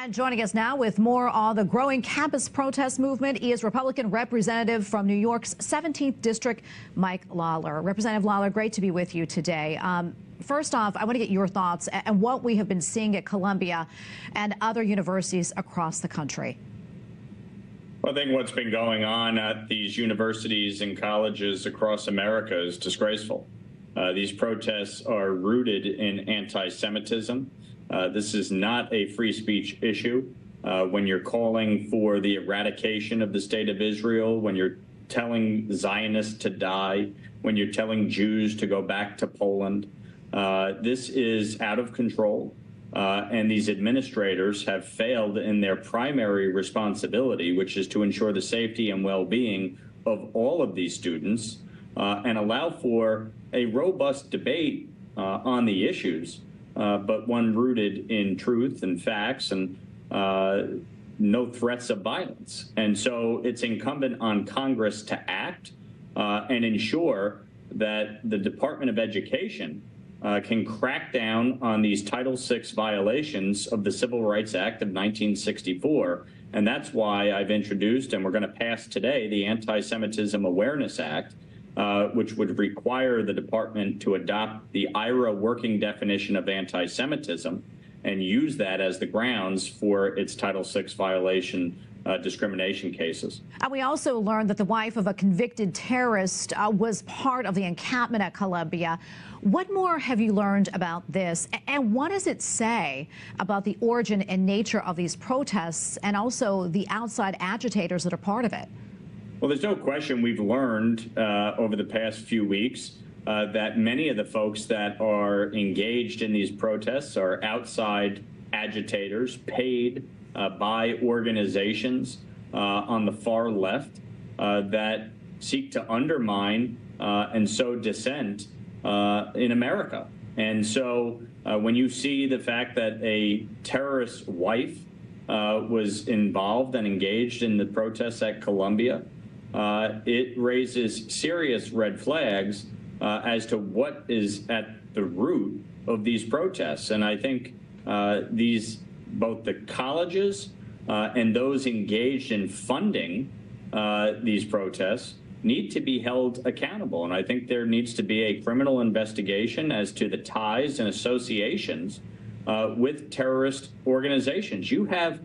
And joining us now with more on the growing campus protest movement is Republican Representative from New York's 17th District, Mike Lawler. Representative Lawler, great to be with you today. First off, I want to get your thoughts on what we have been seeing at Columbia and other universities across the country. Well, I think what's been going on at these universities and colleges across America is disgraceful. These protests are rooted in anti-Semitism. This is not a free speech issue. When you're calling for the eradication of the state of Israel, when you're telling Zionists to die, when you're telling Jews to go back to Poland, this is out of control. And these administrators have failed in their primary responsibility, which is to ensure the safety and well-being of all of these students and allow for a robust debate on the issues, but one rooted in truth and facts and no threats of violence. And so it's incumbent on Congress to act and ensure that the Department of Education can crack down on these Title VI violations of the Civil Rights Act of 1964. And that's why I've introduced, and we're going to pass today, the Anti-Semitism Awareness Act, which would require the department to adopt the IRA working definition of anti-Semitism and use that as the grounds for its Title VI violation discrimination cases. And we also learned that the wife of a convicted terrorist was part of the encampment at Columbia. What more have you learned about this? And what does it say about the origin and nature of these protests and also the outside agitators that are part of it? Well, there's no question we've learned over the past few weeks that many of the folks that are engaged in these protests are outside agitators paid by organizations on the far left that seek to undermine and sow dissent in America. And so when you see the fact that a terrorist wife was involved and engaged in the protests at Columbia, it raises serious red flags as to what is at the root of these protests. And I think both the colleges and those engaged in funding these protests need to be held accountable. And I think there needs to be a criminal investigation as to the ties and associations with terrorist organizations. You have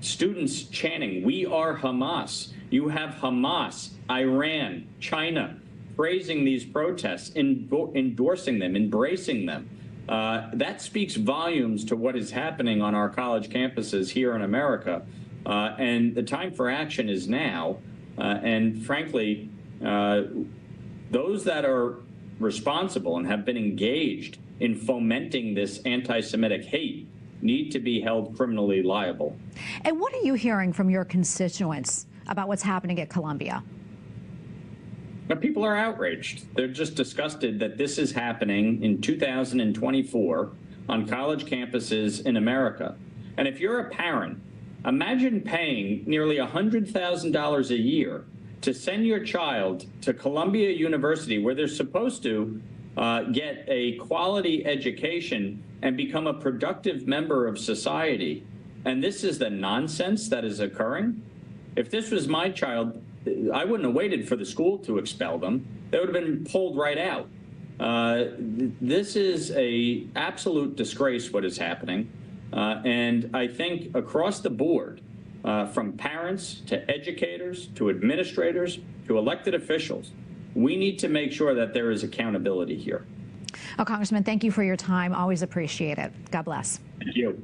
students chanting, "We are Hamas." You have Hamas, Iran, China praising these protests, endorsing them, embracing them. That speaks volumes to what is happening on our college campuses here in America. And the time for action is now. And frankly, those that are responsible and have been engaged in fomenting this anti-Semitic hate need to be held criminally liable. And what are you hearing from your constituents about what's happening at Columbia? Now, people are outraged. They're just disgusted that this is happening in 2024 on college campuses in America. And if you're a parent, imagine paying nearly $100,000 a year to send your child to Columbia University, where they're supposed to get a quality education and become a productive member of society. And this is the nonsense that is occurring. If this was my child, I wouldn't have waited for the school to expel them. They would have been pulled right out. This is an absolute disgrace, what is happening. And I think across the board, from parents to educators to administrators to elected officials, we need to make sure that there is accountability here. Congressman, thank you for your time. Always appreciate it. God bless. Thank you.